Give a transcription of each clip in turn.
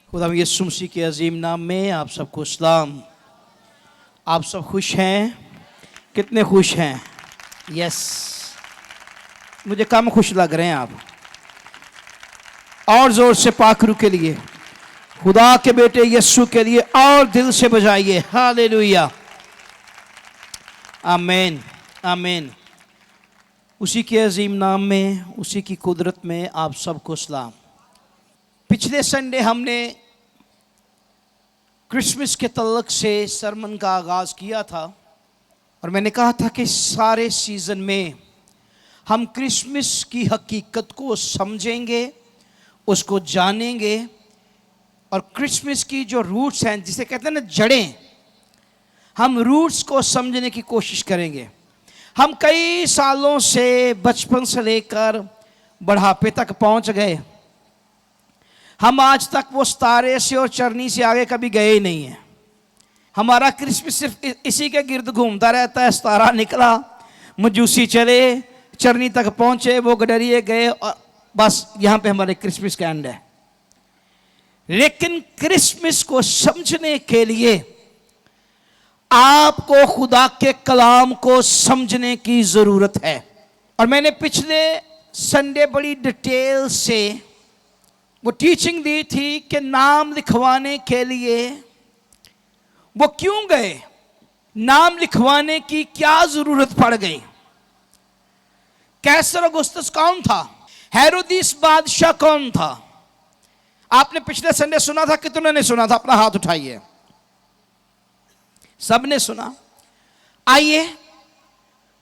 खुदा यीशु मसीह के अजीम नाम में आप सबको सलाम। आप सब खुश हैं? कितने खुश हैं? यस, मुझे कम खुश लग रहे हैं आप। और जोर से पाखरू के लिए, खुदा के बेटे यीशु के लिए और दिल से बजाइए हालेलुया, आमीन आमीन। उसी के अजीम नाम में, उसी की कुदरत में आप सबको सलाम। पिछले संडे हमने क्रिसमस के तल्लक से सरमन का आगाज़ किया था और मैंने कहा था कि सारे सीज़न में हम क्रिसमस की हकीकत को समझेंगे, उसको जानेंगे और क्रिसमस की जो रूट्स हैं, जिसे कहते हैं ना जड़ें, हम रूट्स को समझने की कोशिश करेंगे। हम कई सालों से बचपन से लेकर बुढ़ापे तक पहुंच गए, हम आज तक वो सितारे से और चरनी से आगे कभी गए ही नहीं हैं। हमारा क्रिसमस सिर्फ इसी के गिर्द घूमता रहता है। सितारा निकला, मजूसी चले, चरनी तक पहुंचे, वो गडरिए गए और बस यहाँ पे हमारे क्रिसमस का एंड है। लेकिन क्रिसमस को समझने के लिए आपको खुदा के कलाम को समझने की ज़रूरत है। और मैंने पिछले संडे बड़ी डिटेल से वो टीचिंग दी थी कि नाम लिखवाने के लिए वो क्यों गए, नाम लिखवाने की क्या ज़रूरत पड़ गई। कैसर औगुस्तुस कौन था? हेरोदिस बादशाह कौन था? आपने पिछले संडे सुना था? कितनों ने सुना था? अपना हाथ उठाइए। सबने सुना। आइए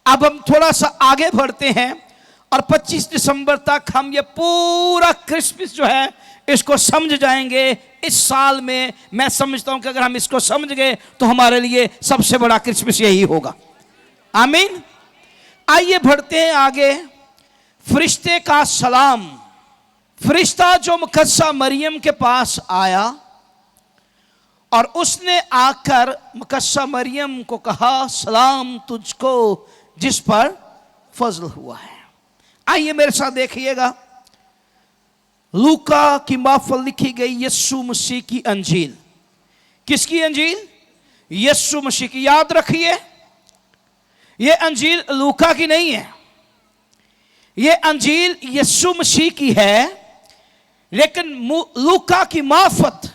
अब हम थोड़ा सा आगे बढ़ते हैं और 25 दिसंबर तक हम ये पूरा क्रिसमस जो है इसको समझ जाएंगे। इस साल में मैं समझता हूं कि अगर हम इसको समझ गए तो हमारे लिए सबसे बड़ा क्रिसमस यही होगा। आमीन। आइए बढ़ते हैं आगे। फरिश्ते का सलाम। फरिश्ता जो मुकद्दसा मरियम के पास आया और उसने आकर मुकद्दसा मरियम को कहा, सलाम तुझको जिस पर फजल हुआ है। आइए मेरे साथ देखिएगा, लूका की महफिल लिखी गई यीशु मसीह की अंजील। किसकी अंजील? यीशु मसीह की। याद रखिए, यह अंजील लूका की नहीं है, यह अंजील यीशु मसीह की है, लेकिन लूका की मार्फत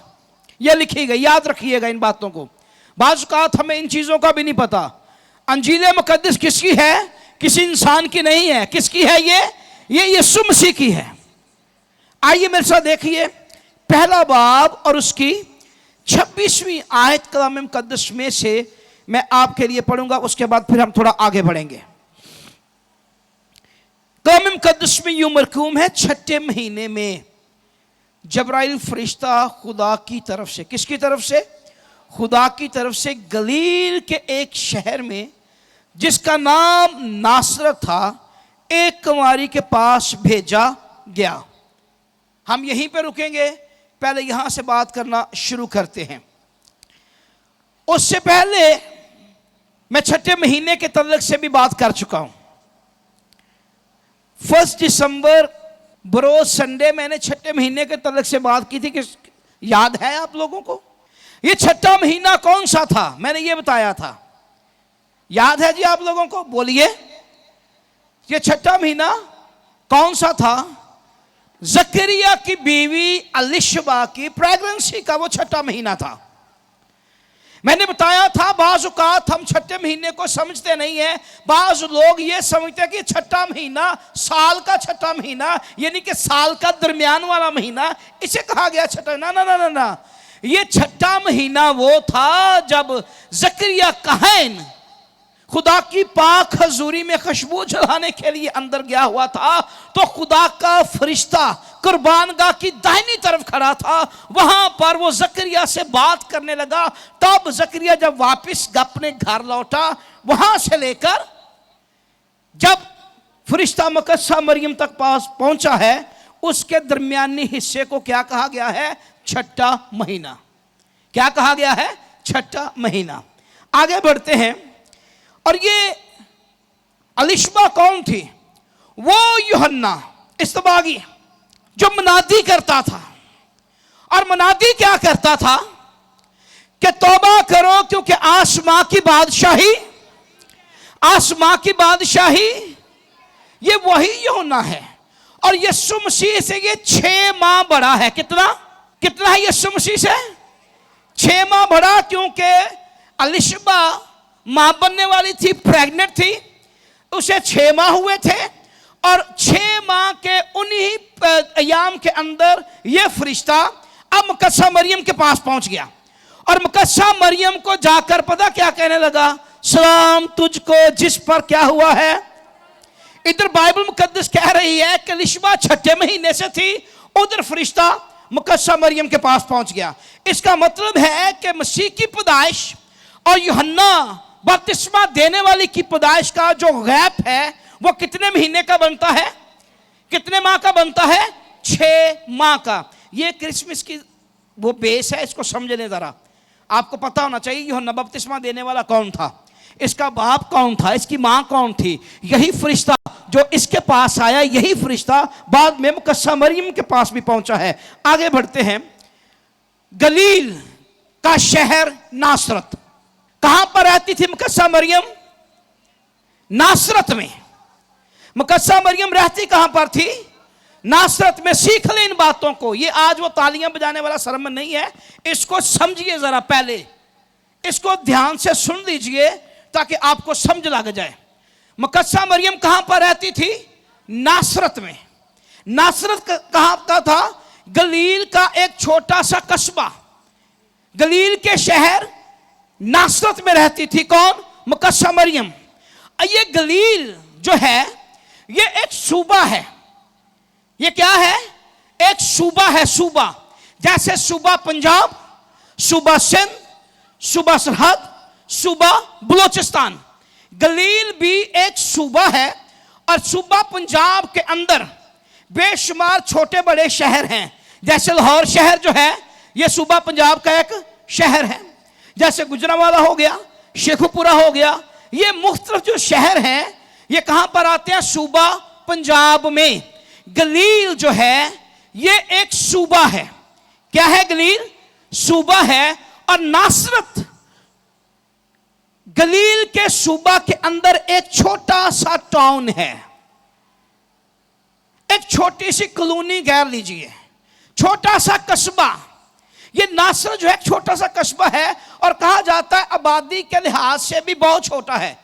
यह लिखी गई। याद रखिएगा इन बातों को। बाज़ औक़ात हमें इन चीज़ों का भी नहीं पता। अंजील मुक़द्दस किसकी है? किसी इंसान की नहीं है। किसकी है? ये यीशु मसीह की है। आइए मेरे साथ देखिए, पहला बाब और उसकी 26वीं आयत कलाम मुक़द्दस में से मैं आपके लिए पढ़ूंगा, उसके बाद फिर हम थोड़ा आगे बढ़ेंगे। कलाम मुक़द्दस में यूं मरकूम है, 6ठे महीने में जब्राइल फरिश्ता खुदा की तरफ से, किसकी तरफ से? खुदा की तरफ से गलील के एक शहर में जिसका नाम नासरत था, एक कुंवारी के पास भेजा गया। हम यहीं पे रुकेंगे, पहले यहां से बात करना शुरू करते हैं। उससे पहले मैं 6ठे महीने के तल्लक से भी बात कर चुका हूं। 1 दिसंबर बरोज संडे मैंने 6ठे महीने के तल्लक से बात की थी कि याद है आप लोगों को? ये 6ठा महीना कौन सा था? मैंने ये बताया था। याद है जी आप लोगों को? बोलिए, ये 6ठा महीना कौन सा था? जकरिया की बीवी अलिशबा की प्रेगनेंसी का वो 6ठा महीना था। मैंने बताया था बाज़ औक़ात हम 6ठे महीने को समझते नहीं है। बाज़ लोग ये समझते हैं कि 6ठा महीना साल का 6ठा महीना, यानी कि साल का दरमियान वाला महीना, इसे कहा गया 6ठा। ना ना ना ना ना, ये 6ठा महीना वो था जब जकरिया कहन खुदा की पाक हजूरी में खुशबू जलाने के लिए अंदर गया हुआ था, तो खुदा का फरिश्ता कुर्बानगाह की दाहिनी तरफ खड़ा था। वहां पर वो जकरिया से बात करने लगा। तब जकरिया जब वापस अपने घर लौटा, वहां से लेकर जब फरिश्ता मुकद्दसा मरियम तक पास पहुंचा है, उसके दरमियानी हिस्से को क्या कहा गया है? 6ठा महीना। क्या कहा गया है? 6ठा महीना। आगे बढ़ते हैं। और ये अलिशबा कौन थी? वो यूहन्ना इस्तबागी जो मनादी करता था और मुनादी क्या करता था कि तौबा करो, क्योंकि आसमां की बादशाही ये वही यूहन्ना है। और यीशु मसीह से ये 6 माह बड़ा है। कितना है यीशु मसीह से? 6 माह बड़ा, क्योंकि अलिशबा मां बनने वाली थी, प्रेग्नेंट थी, उसे 6 माह हुए थे। और 6 माह के उन्हीं अयाम के अंदर यह फरिश्ता अब मुकद्दसा मरियम के पास पहुंच गया। और मुकद्दसा मरियम को जाकर पता क्या कहने लगा? सलाम तुझको जिस पर क्या हुआ है। इधर बाइबल मुकद्दस कह रही है कि अलिशबा 6ठे महीने से थी, उधर फरिश्ता मुकद्दसा मरियम के पास पहुंच गया। इसका मतलब है कि मसीह की पैदाइश और यूहन्ना बपतिस्मा देने वाली की पैदाइश का जो गैप है वो कितने महीने का बनता है? कितने माह का बनता है? 6 माह का। ये क्रिसमस की वो बेस है, इसको समझ लें जरा। आपको पता होना चाहिए यूहन्ना बपतिस्मा देने वाला कौन था, इसका बाप कौन था, इसकी मां कौन थी। यही फरिश्ता जो इसके पास आया, यही फरिश्ता बाद में मुकद्दसा मरियम के पास भी पहुंचा है। आगे बढ़ते हैं। गलील का शहर नासरत, कहां पर रहती थी मुकद्दसा मरियम? नासरत में। मुकद्दसा मरियम रहती कहां पर थी? नासरत में। सीख ले इन बातों को। ये आज वो तालियां बजाने वाला सरमन नहीं है, इसको समझिए जरा। पहले इसको ध्यान से सुन लीजिए ताकि आपको समझ लग जाए। मुकद्दसा मरियम कहां पर रहती थी? नासरत में। नासरत कहां का था? गलील का एक छोटा सा कस्बा, गलील के शहर नासरत में रहती थी। कौन? मुकद्दसा मरियम। ये गलील जो है ये एक सूबा है। ये क्या है? एक सूबा है। सूबा जैसे सूबा पंजाब, सूबा सिंध, सूबा सरहद, सूबा बलोचिस्तान। गलील भी एक सूबा है। और सूबा पंजाब के अंदर बेशुमार छोटे बड़े शहर हैं। जैसे लाहौर शहर जो है यह सूबा पंजाब का एक शहर है। जैसे गुजरांवाला हो गया, शेखुपुरा हो गया, ये मुख्तलिफ जो शहर हैं ये कहां पर आते हैं? सूबा पंजाब में। गलील जो है ये एक सूबा है। क्या है? गलील सूबा है। और नासरत गलील के सूबा के अंदर एक छोटा सा टाउन है, एक छोटी सी कॉलोनी कह लीजिए, छोटा सा कस्बा। ये नासरत जो है एक छोटा सा कस्बा है और कहा जाता है आबादी के लिहाज से भी बहुत छोटा है।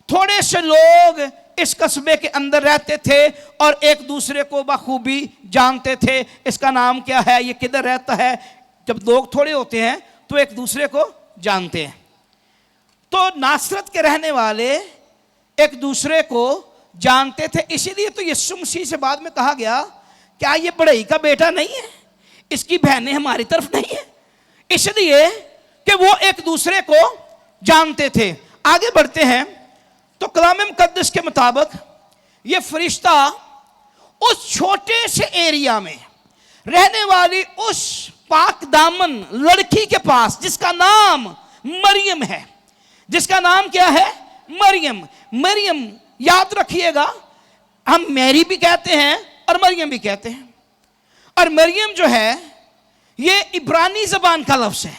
थोड़े से लोग इस कस्बे के अंदर रहते थे और एक दूसरे को बखूबी जानते थे। इसका नाम क्या है? ये किधर रहता है? जब लोग थोड़े होते हैं तो एक दूसरे को जानते हैं। तो नासरत के रहने वाले एक दूसरे को जानते थे। इसीलिए तो यीशु मसीह से बाद में कहा गया क्या ये बढ़ई का बेटा नहीं है, इसकी बहनें हमारी तरफ नहीं है, इसलिए कि वो एक दूसरे को जानते थे। आगे बढ़ते हैं तो कलाम मुकद्दस के मुताबिक ये फरिश्ता उस छोटे से एरिया में रहने वाली उस पाक दामन लड़की के पास, जिसका नाम मरियम है। जिसका नाम क्या है? मरियम। मरियम याद रखिएगा, हम मैरी भी कहते हैं और मरियम भी कहते हैं। और मरियम जो है ये इब्रानी जबान का लफ्ज है।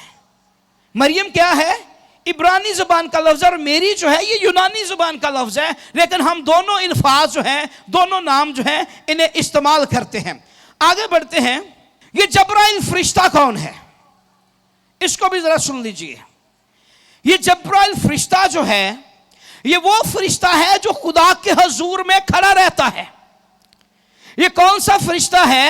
मरियम क्या है? इब्रानी जबान का लफ्ज है। और मेरी जो है ये यूनानी जबान का लफ्ज है। लेकिन हम दोनों अल्फाज जो हैं, दोनों नाम जो हैं, इन्हें इस्तेमाल करते हैं। आगे बढ़ते हैं। ये जब्राइल फरिश्ता कौन है? इसको भी जरा सुन लीजिए। ये जब्राइल फरिश्ता जो है ये वो फरिश्ता है जो खुदा के हजूर में खड़ा रहता है। ये कौन सा फरिश्ता है?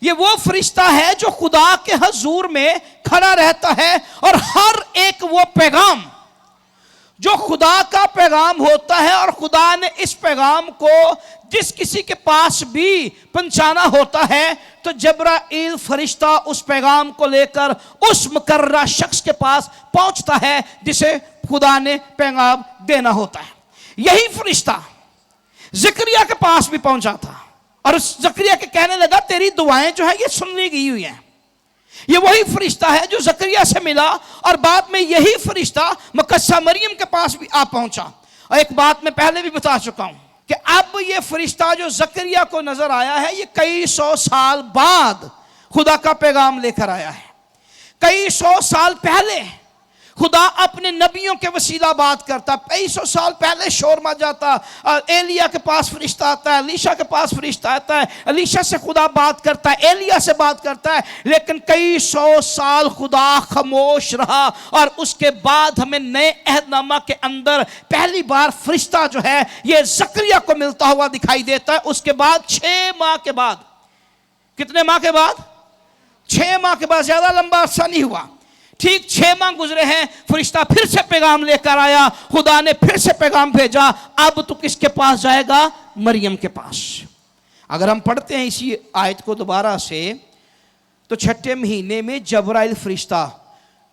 ये वो फरिश्ता है जो खुदा के हजूर में खड़ा रहता है और हर एक वो पैगाम जो खुदा का पैगाम होता है और खुदा ने इस पैगाम को जिस किसी के पास भी पहुंचाना होता है तो जब्राइल फरिश्ता उस पैगाम को लेकर उस मुकर्रर शख्स के पास पहुंचता है जिसे खुदा ने पैगाम देना होता है। यही फरिश्ता ज़करिया के पास भी पहुंचा था और उस ज़करिया के कहने लगा तेरी दुआएं जो है ये सुन ली गई हुई हैं। ये वही फरिश्ता है जो ज़करिया से मिला और बाद में यही फरिश्ता मुकद्दसा मरियम के पास भी आ पहुंचा। और एक बात मैं पहले भी बता चुका हूं कि अब ये फरिश्ता जो ज़करिया को नजर आया है ये कई 100 साल बाद खुदा का पैगाम लेकर आया है। कई सौ साल पहले खुदा अपने नबियों के वसीला बात करता। कई सौ साल पहले शोर मच जाता, एलिया के पास फरिश्ता आता है, अलीशा के पास फरिश्ता आता है, अलीशा से खुदा बात करता है, एलिया से बात करता है। लेकिन कई सौ साल खुदा खामोश रहा और उसके बाद हमें नए अहदनामा के अंदर पहली बार फरिश्ता जो है ये जकरिया को मिलता हुआ दिखाई देता है। उसके बाद 6 माह के बाद, कितने माह के बाद? 6 माह के बाद, ज्यादा लंबा अरसा नहीं हुआ, ठीक 6 माह गुजरे हैं, फरिश्ता फिर से पैगाम लेकर आया, खुदा ने फिर से पैगाम भेजा। अब तो किसके पास जाएगा? मरियम के पास। अगर हम पढ़ते हैं इसी आयत को दोबारा से, तो 6ठे महीने में जबराइल फरिश्ता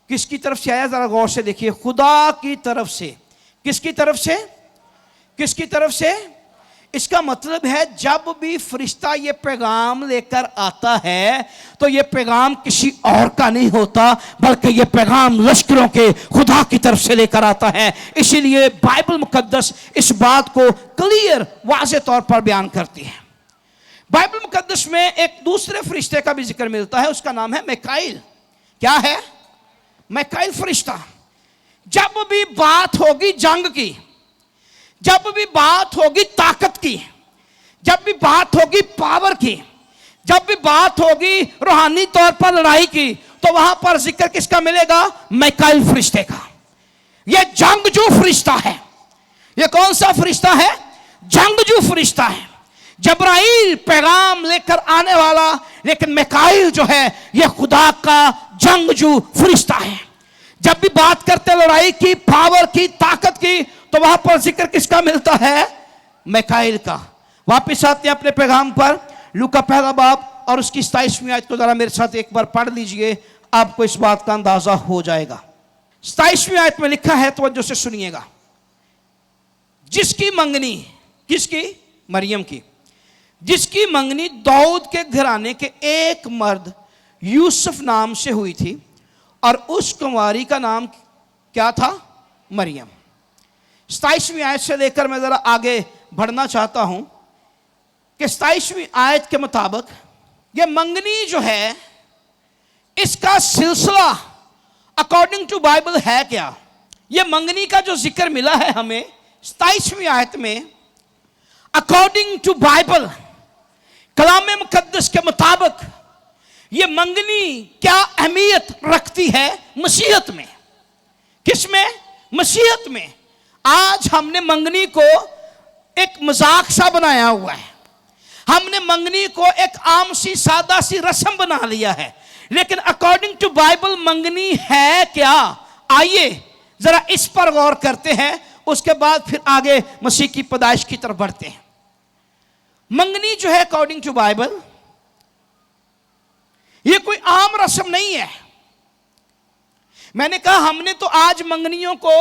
किसकी तरफ से आया? जरा गौर से देखिए, खुदा की तरफ से। किसकी तरफ से? किसकी तरफ से? इसका मतलब है जब भी फरिश्ता ये पैगाम लेकर आता है तो ये पैगाम किसी और का नहीं होता, बल्कि ये पैगाम लश्करों के खुदा की तरफ से लेकर आता है। इसीलिए बाइबल मुकद्दस इस बात को क्लियर वाज़े तौर पर बयान करती है। बाइबल मुकद्दस में एक दूसरे फरिश्ते का भी जिक्र मिलता है, उसका नाम है मिकाईल। क्या है? मिकाईल फरिश्ता। जब भी बात होगी जंग की, जब भी बात होगी ताकत की, जब भी बात होगी पावर की, जब भी बात होगी रूहानी तौर पर लड़ाई की, तो वहां पर जिक्र किसका मिलेगा? मिकाईल फरिश्ते का। यह जंगजू फरिश्ता है। यह कौन सा फरिश्ता है? जंगजू फरिश्ता है। जबराइल पैगाम लेकर आने वाला, लेकिन मिकाईल जो है यह खुदा का जंगजू फरिश्ता है। जब भी बात करते लड़ाई की, पावर की, ताकत की, तो वहां पर जिक्र किसका मिलता है? मिकाईल का। वापिस आते हैं अपने पैगाम पर, लूका पहला बाब और उसकी 27वीं आयत को जरा मेरे साथ एक बार पढ़ लीजिए, आपको इस बात का अंदाजा हो जाएगा। 27वीं आयत में लिखा है, तवज्जो से सुनिएगा। जिसकी मंगनी, किसकी? मरियम की। जिसकी मंगनी दाऊद के घराने के एक मर्द यूसुफ नाम से हुई थी, और उस कुंवारी का नाम क्या था? मरियम। 27वीं आयत से लेकर मैं जरा आगे बढ़ना चाहता हूं कि 27वीं आयत के मुताबिक ये मंगनी जो है, इसका सिलसिला अकॉर्डिंग टू बाइबल है क्या? ये मंगनी का जो जिक्र मिला है हमें 27वीं आयत में, अकॉर्डिंग टू बाइबल, कलाम मुकद्दस के मुताबिक ये मंगनी क्या अहमियत रखती है मसीहत में? किसमें? मसीहत में। आज हमने मंगनी को एक मजाक सा बनाया हुआ है, हमने मंगनी को एक आम सी सादा सी रस्म बना लिया है। लेकिन अकॉर्डिंग टू बाइबल मंगनी है क्या? आइए जरा इस पर गौर करते हैं, उसके बाद फिर आगे मसीह की पैदाइश की तरफ बढ़ते हैं। मंगनी जो है अकॉर्डिंग टू बाइबल, ये कोई आम रस्म नहीं है। मैंने कहा हमने तो आज मंगनियों को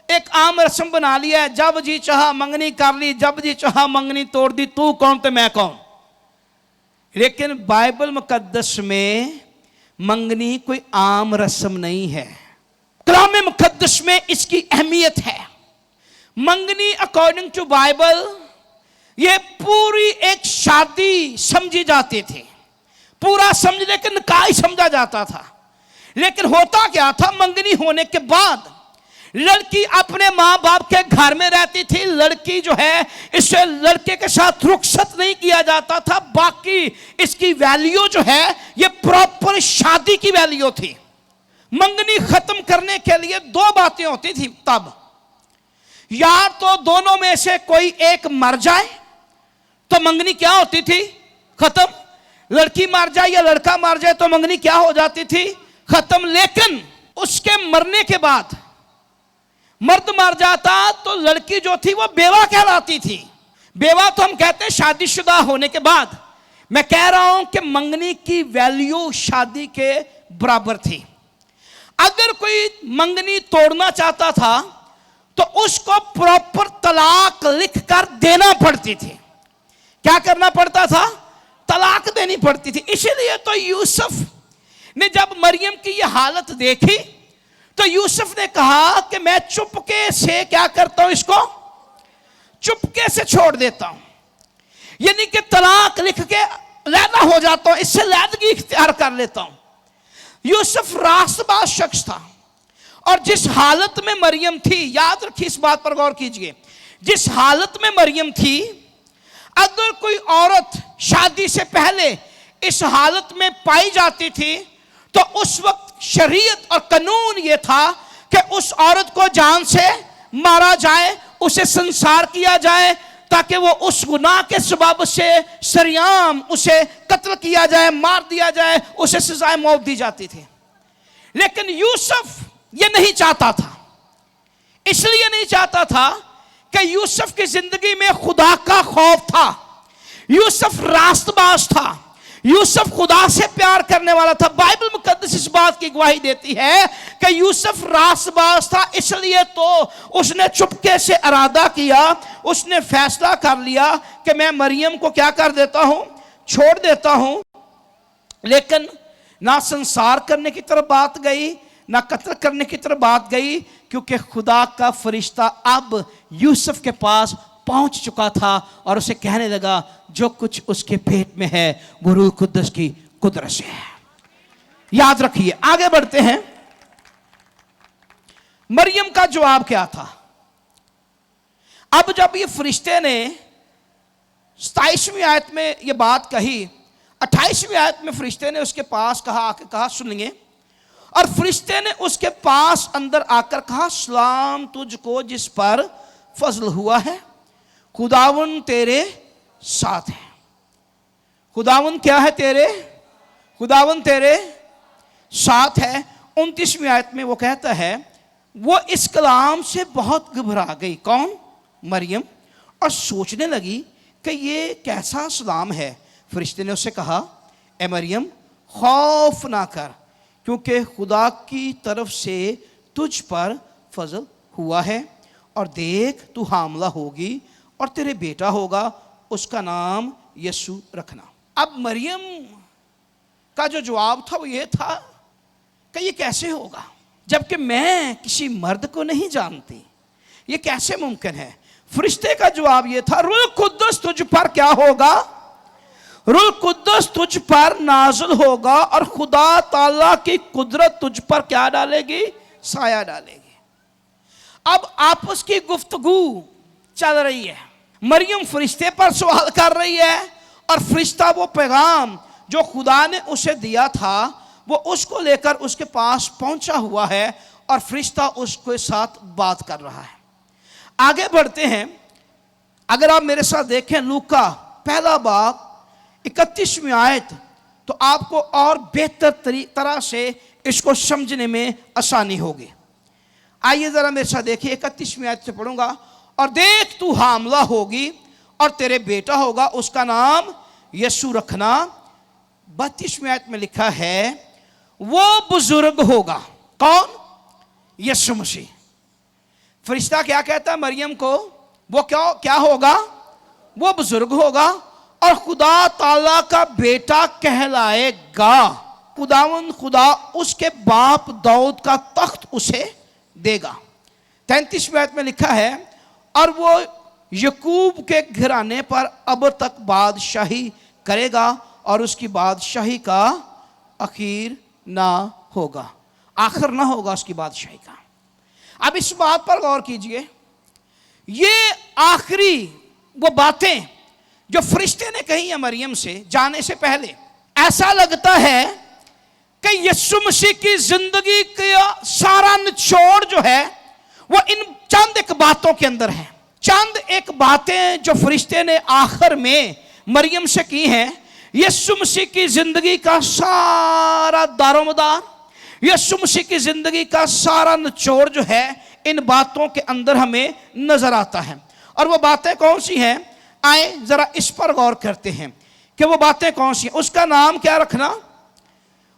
एक आम रस्म बना लिया है, जब जी चाहा मंगनी कर ली, जब जी चाहा मंगनी तोड़ दी, तू कौन तो मैं कौन। लेकिन बाइबल मुकद्दस में मंगनी कोई आम रस्म नहीं है, कलाम मुकद्दस में इसकी अहमियत है। मंगनी अकॉर्डिंग टू बाइबल ये पूरी एक शादी समझी जाती थी, पूरा समझने के निकाह समझा जाता था। लेकिन होता क्या था? मंगनी होने के बाद लड़की अपने माँ बाप के घर में रहती थी। लड़की जो है, इसे लड़के के साथ रुखसत नहीं किया जाता था। बाकी इसकी वैल्यू जो है ये प्रॉपर शादी की वैल्यू थी। मंगनी खत्म करने के लिए 2 बातें होती थी तब, या तो दोनों में से कोई एक मर जाए तो मंगनी क्या होती थी? खत्म। लड़की मर जाए या लड़का मर जाए तो मंगनी क्या हो जाती थी? खत्म। लेकिन उसके मरने के बाद मर्द मर जाता तो लड़की जो थी वो बेवा कहलाती थी। बेवा तो हम कहते हैं शादीशुदा होने के बाद। मैं कह रहा हूं कि मंगनी की वैल्यू शादी के बराबर थी। अगर कोई मंगनी तोड़ना चाहता था तो उसको प्रॉपर तलाक लिख कर देना पड़ती थी। क्या करना पड़ता था? तलाक देनी पड़ती थी। इसीलिए तो यूसुफ ने जब मरियम की यह हालत देखी तो यूसुफ ने कहा कि मैं चुपके से क्या करता हूं, इसको चुपके से छोड़ देता हूं, यानी कि तलाक लिख के लैदा हो जाता हूं, इससे लैदगी इख्तियार कर लेता हूं। यूसुफ रास्तबाज शख्स था, और जिस हालत में मरियम थी, याद रखिए इस बात पर गौर कीजिए, जिस हालत में मरियम थी, अगर कोई औरत शादी से पहले इस हालत में पाई जाती थी तो उस वक्त शरीयत और कानून यह था कि उस औरत को जान से मारा जाए, उसे संसार किया जाए, ताकि वो उस गुनाह के सबब से सरेआम उसे कत्ल किया जाए, मार दिया जाए, उसे सजाए मौत दी जाती थी। लेकिन यूसुफ ये नहीं चाहता था। इसलिए नहीं चाहता था कि यूसुफ की जिंदगी में खुदा का खौफ था, यूसुफ रास्तबाज था, यूसुफ खुदा से प्यार करने वाला था। बाइबल मुकद्दस इस बात की गवाही देती है कि यूसुफ रास्तबाज था, इसलिए तो उसने चुपके से इरादा किया, उसने फैसला कर लिया कि मैं मरियम को क्या कर देता हूं, छोड़ देता हूं। लेकिन ना संसार करने की तरफ बात गई, ना कत्ल करने की तरफ बात गई, क्योंकि खुदा का फरिश्ता अब यूसुफ के पास पहुंच चुका था और उसे कहने लगा जो कुछ उसके पेट में है वो रूह कुद्दस की कुदरत से है। याद रखिए, आगे बढ़ते हैं। मरियम का जवाब क्या था? अब जब ये फरिश्ते ने 27वीं आयत में ये बात कही, 28वीं आयत में फरिश्ते ने उसके पास कहा, आके कहा सुनिए, और फरिश्ते ने उसके पास अंदर आकर कहा सलाम तुझको जिस पर फजल हुआ है, खुदावन तेरे साथ है। खुदावन क्या है? तेरे, खुदावन तेरे साथ है। 29वीं आयत में वो कहता है वो इस कलाम से बहुत घबरा गई, कौन? मरियम, और सोचने लगी कि ये कैसा सलाम है। फरिश्ते ने उससे कहा ए मरियम खौफ ना कर, क्योंकि खुदा की तरफ से तुझ पर फजल हुआ है, और देख तू हामला होगी और तेरे बेटा होगा, उसका नाम यीशु रखना। अब मरियम का जो जवाब था वो ये था कि ये कैसे होगा, जबकि मैं किसी मर्द को नहीं जानती, ये कैसे मुमकिन है? फरिश्ते का जवाब ये था रूह कुद्दस तुझ पर क्या होगा? रूह कुद्दस तुझ पर नाज़िल होगा और खुदा ताला की कुदरत तुझ पर क्या डालेगी? साया डालेगी। अब आपस की गुफ्तगू चल रही है, मरियम फरिश्ते पर सवाल कर रही है, और फरिश्ता वो पैगाम जो खुदा ने उसे दिया था वो उसको लेकर उसके पास पहुंचा हुआ है, और फरिश्ता उसके साथ बात कर रहा है। आगे बढ़ते हैं। अगर आप मेरे साथ देखें लूका पहला बाब 31वीं आयत, तो आपको और बेहतर तरह से इसको समझने में आसानी होगी। आइए जरा मेरे साथ देखिए, 31वीं आयत से पढ़ूंगा। और देख तू हामला होगी और तेरे बेटा होगा, उसका नाम यीशु रखना। 32वीं आयत में लिखा है वो बुजुर्ग होगा, कौन? यीशु मसीह। फरिश्ता क्या कहता है मरियम को? वो क्या होगा? वो बुजुर्ग होगा और खुदा ताला का बेटा कहलाएगा। खुदावन खुदा उसके बाप दाऊद का तख्त उसे देगा। 33वीं आयत में लिखा है और वो यकूब के घराने पर अब तक बादशाही करेगा और उसकी बादशाही का आखिर ना होगा, आखिर ना होगा उसकी बादशाही का। अब इस बात पर गौर कीजिए, ये आखिरी वो बातें जो फरिश्ते ने कही है मरियम से जाने से पहले, ऐसा लगता है कि यीशु मसीह की जिंदगी का सारा निचोड़ जो है वो इन चंद एक बातों के अंदर है। चंद एक बातें जो फरिश्ते ने आखिर में मरियम से की हैं, यीशु मसीह की जिंदगी का सारा दारोमदार, यीशु मसीह की जिंदगी का सारा निचोड़ जो है इन बातों के अंदर हमें नजर आता है। और वो बातें कौन सी हैं? आए जरा इस पर गौर करते हैं कि वो बातें कौन सी हैं। उसका नाम क्या रखना?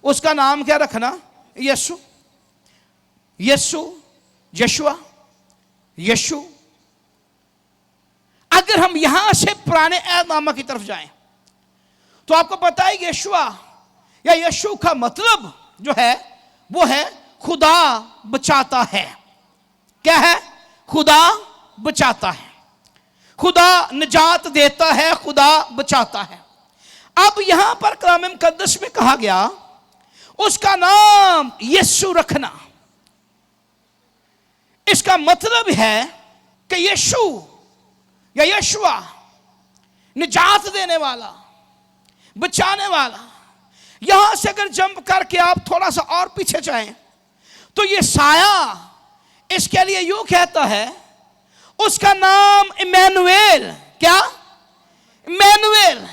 उसका नाम क्या रखना? यीशु, यीशु, यशुआ, यशु। अगर हम यहां से पुराने ऐहदनामा की तरफ जाएं तो आपको पता है यशुआ या यशु का मतलब जो है वो है खुदा बचाता है। क्या है? खुदा बचाता है, खुदा निजात देता है, खुदा बचाता है। अब यहां पर कलाम मुकद्दस में कहा गया उसका नाम यीशु रखना। इसका मतलब है कि यीशु या यशुआ निजात देने वाला, बचाने वाला। यहां से अगर जंप करके आप थोड़ा सा और पीछे जाएं तो ये साया इसके लिए यूं कहता है, उसका नाम इमैनुएल, क्या? इमैनुएल,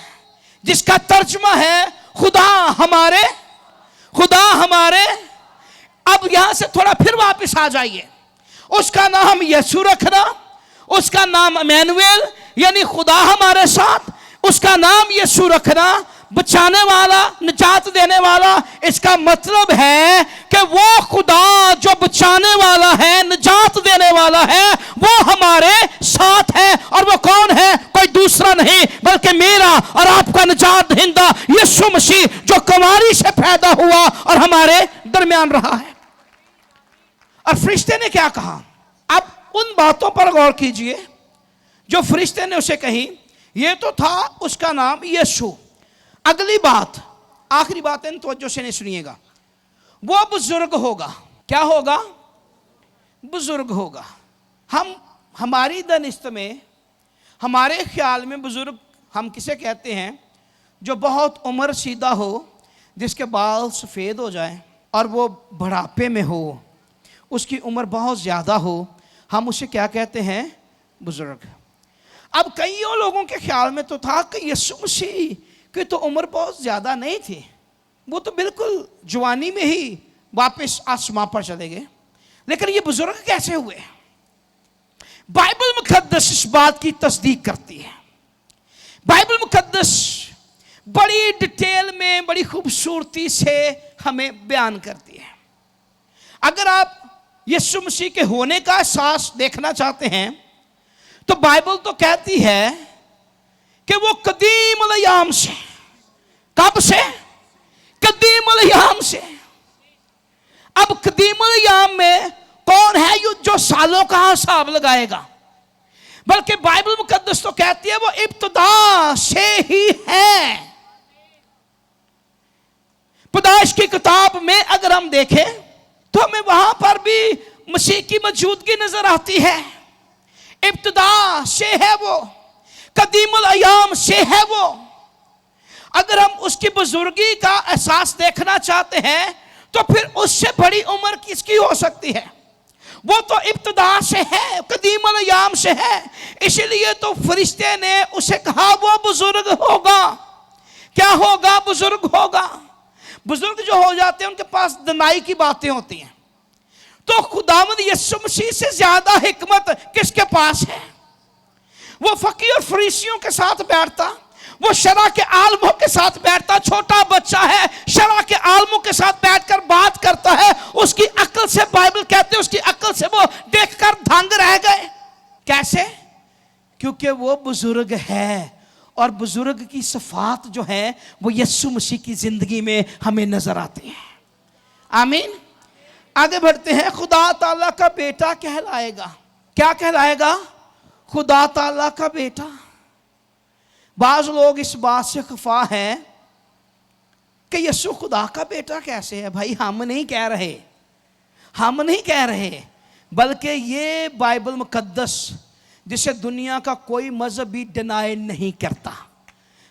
जिसका तर्जुमा है खुदा हमारे, खुदा हमारे। अब यहां से थोड़ा फिर वापस आ जाइए, उसका नाम यीशु रखना, उसका नाम इमैनुएल यानी खुदा हमारे साथ, उसका नाम यीशु रखना, बचाने वाला, निजात देने वाला। इसका मतलब है कि वो खुदा जो बचाने वाला है, निजात देने वाला है, वो हमारे साथ है। और वो कौन है? कोई दूसरा नहीं बल्कि मेरा और आपका निजात दहिंदा यीशु मसीह, जो कुंवारी से पैदा हुआ और हमारे दरमियान रहा है। और फरिश्ते ने क्या कहा? अब उन बातों पर गौर कीजिए जो फरिश्ते ने उसे कही। ये तो था उसका नाम यीशु। अगली बात, आखिरी बात इन तवज्जो से नहीं सुनिएगा, वो बुजुर्ग होगा। क्या होगा? बुजुर्ग होगा। हमारी दानिश्त में, हमारे ख्याल में बुजुर्ग हम किसे कहते हैं? जो बहुत उम्र सीधा हो, जिसके बाल सफ़ेद हो जाए और वो बुढ़ापे में हो, उसकी उम्र बहुत ज़्यादा हो, हम उसे क्या कहते हैं? बुजुर्ग। अब कईयों लोगों के ख्याल में तो था कि यीशु मसीह की तो उम्र बहुत ज़्यादा नहीं थी, वो तो बिल्कुल जवानी में ही वापस आसमां पर चले गए। लेकिन ये बुजुर्ग कैसे हुए? बाइबल मुकद्दस इस बात की तस्दीक करती है। बाइबल मुकद्दस बड़ी डिटेल में, बड़ी खूबसूरती से हमें बयान करती है। अगर आप यीशु मसीह के होने का एहसास देखना चाहते हैं तो बाइबल तो कहती है कि वो कदीम अल-अयाम से, कब से? कदीम अल-अयाम से। अब कदीम अल-अयाम में कौन है जो सालों का हिसाब लगाएगा? बल्कि बाइबल मुकद्दस तो कहती है वो इब्तिदा से ही है। पैदाइश की किताब में अगर हम देखें तो हमें वहां पर भी मसीह की मौजूदगी नजर आती है। इब्तिदा से है वो, कदीमुल अयाम से है वो। अगर हम उसकी बुजुर्गी का एहसास देखना चाहते हैं तो फिर उससे बड़ी उम्र किसकी हो सकती है? वो तो इब्तिदा से है, कदीमुल अयाम से है। इसीलिए तो फरिश्ते ने उसे कहा वो बुजुर्ग होगा। क्या होगा? बुजुर्ग होगा। बुजुर्ग जो हो जाते हैं उनके पास दनाई की बातें होती हैं। तो खुदावंद यीशु मसीह से ज्यादा हिकमत किसके पास है? वो फकीर और फरीसियों के साथ बैठता, वो शरा के आलमों के साथ बैठता। छोटा बच्चा है, शरा के आलमों के साथ बैठकर बात करता है। उसकी अक्ल से, बाइबल कहते हैं उसकी अक्ल से वो देखकर दंग रह गए। कैसे? क्योंकि वो बुजुर्ग है और बुजुर्ग की सिफात जो है वो यीशु मसीह की जिंदगी में हमें नजर आती है। आमीन। आगे बढ़ते हैं। खुदा ताला का बेटा कहलाएगा। क्या कहलाएगा? खुदा ताला का बेटा। बाज लोग इस बात से खफा हैं कि यीशु खुदा का बेटा कैसे है? भाई हम नहीं कह रहे, हम नहीं कह रहे, बल्कि ये बाइबल मुकद्दस जिसे दुनिया का कोई मजहब भी डिनाई नहीं करता,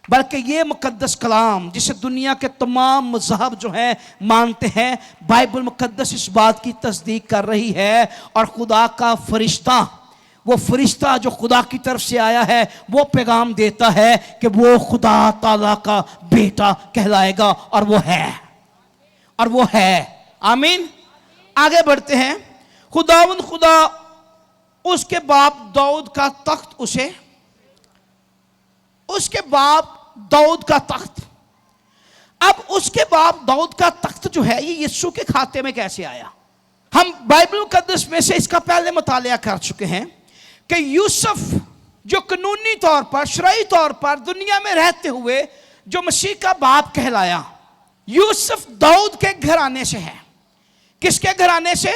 बल्कि ये मुकद्दस कलाम जिसे दुनिया के तमाम मजहब जो हैं मानते हैं, बाइबल मुकद्दस इस बात की तस्दीक कर रही है। और खुदा का फरिश्ता, वो फरिश्ता जो खुदा की तरफ से आया है, वो पैगाम देता है कि वो खुदा ताला का बेटा कहलाएगा। और वो है, और वो है। आमीन। आगे बढ़ते हैं। खुदावंद खुदा उसके बाप दाऊद का तख्त उसे, उसके बाप दाऊद का तख्त। अब उसके बाप दाऊद का तख्त जो है ये यीशु के खाते में कैसे आया? हम बाइबल मुकद्दस में से इसका पहले मुतालिया कर चुके हैं कि यूसुफ जो कानूनी तौर पर, शरई तौर पर दुनिया में रहते हुए जो मसीह का बाप कहलाया, यूसुफ दाऊद के घराने से है। किसके घराने से?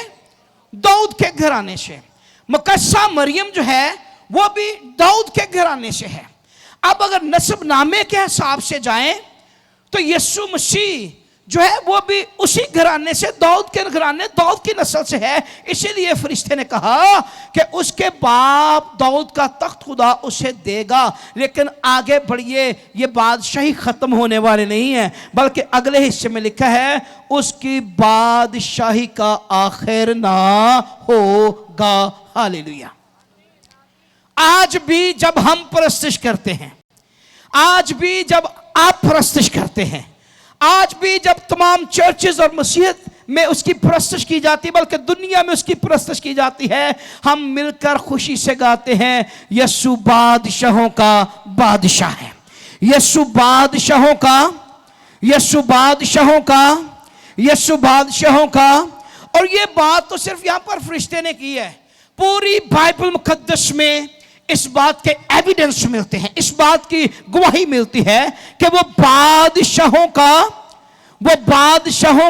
दाऊद के घराने से। मुकद्दसा मरियम जो है वो भी दाऊद के घराने से है। अब अगर नस्ब नामे के हिसाब से जाएं तो यीशु मसीह जो है वो भी उसी घराने से, दाऊद के घराने, दाऊद की नस्ल से है। इसीलिए फरिश्ते ने कहा कि उसके बाप दाऊद का तख्त खुदा उसे देगा। लेकिन आगे बढ़िए, ये बादशाही खत्म होने वाले नहीं है, बल्कि अगले हिस्से में लिखा है उसकी बादशाही का आखिर ना होगा। हालेलुया। आज भी जब हम परस्तिश करते हैं, आज भी जब आप परस्तिश करते हैं, आज भी जब तमाम चर्चेस और मसीहत में उसकी परस्तिश की जाती है, बल्कि दुनिया में उसकी परस्तिश की जाती है, हम मिलकर खुशी से गाते हैं यीशु बादशाहों का बादशाह है, यीशु बादशाहों का, यीशु बादशाहों का, यीशु बादशाहों का। और ये बात तो सिर्फ यहां पर फरिश्ते ने की है, पूरी बाइबल मुकद्दस में इस बात के एविडेंस मिलते हैं, इस बात की गवाही मिलती है कि वो बादशाहों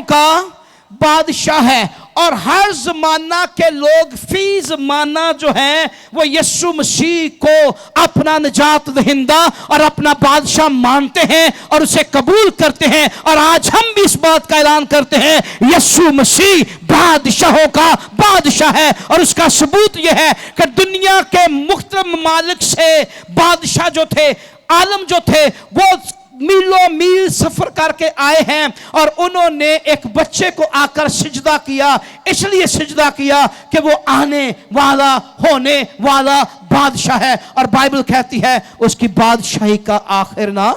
का बादशाह है। और हर जमाना के लोग फी जमाना जो है वो यीशु मसीह को अपना निजात दहिंदा और अपना बादशाह मानते हैं और उसे कबूल करते हैं। और आज हम भी इस बात का ऐलान करते हैं यीशु मसीह बादशाहों का बादशाह है। और उसका सबूत यह है कि दुनिया के मुख्तलिफ ममालिक से बादशाह जो थे, आलम जो थे, वो मीलों मील सफर करके आए हैं और उन्होंने एक बच्चे को आकर सिजदा किया। इसलिए सिजदा किया कि वो आने वाला, होने वाला बादशाह है। और बाइबल कहती है उसकी बादशाही का आखिर ना,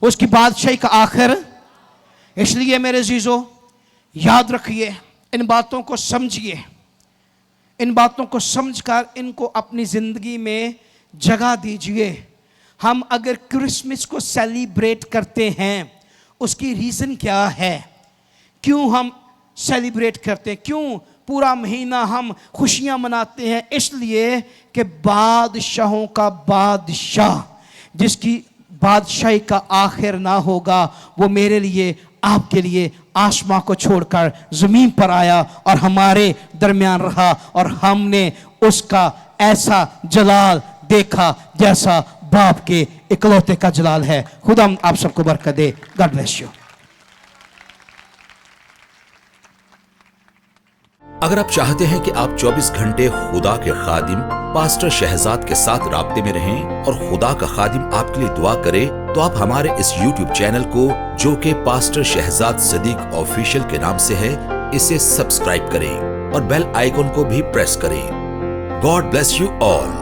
उसकी बादशाही का आखिर। इसलिए मेरे अजीजों, याद रखिए, इन बातों को समझिए, इन बातों को समझकर इनको अपनी जिंदगी में जगह दीजिए। हम अगर क्रिसमस को सेलिब्रेट करते हैं, उसकी रीज़न क्या है, क्यों हम सेलिब्रेट करते हैं, क्यों पूरा महीना हम खुशियां मनाते हैं? इसलिए कि बादशाहों का बादशाह, जिसकी बादशाही का आखिर ना होगा, वो मेरे लिए, आपके लिए आसमां को छोड़कर ज़मीन पर आया और हमारे दरमियान रहा। और हमने उसका ऐसा जलाल देखा जैसा बाप के इकलौते का जलाल है। खुदा आप सबको बरकत दे। God bless you. अगर आप चाहते हैं कि आप 24 घंटे खुदा के खादिम पास्टर शहजाद के साथ राब्ते में रहें और खुदा का खादिम आपके लिए दुआ करे, तो आप हमारे इस YouTube चैनल को, जो कि पास्टर शहजाद सदीक ऑफिशियल के नाम से है, इसे सब्सक्राइब करें और बेल आइकन को भी प्रेस करें। God bless you all.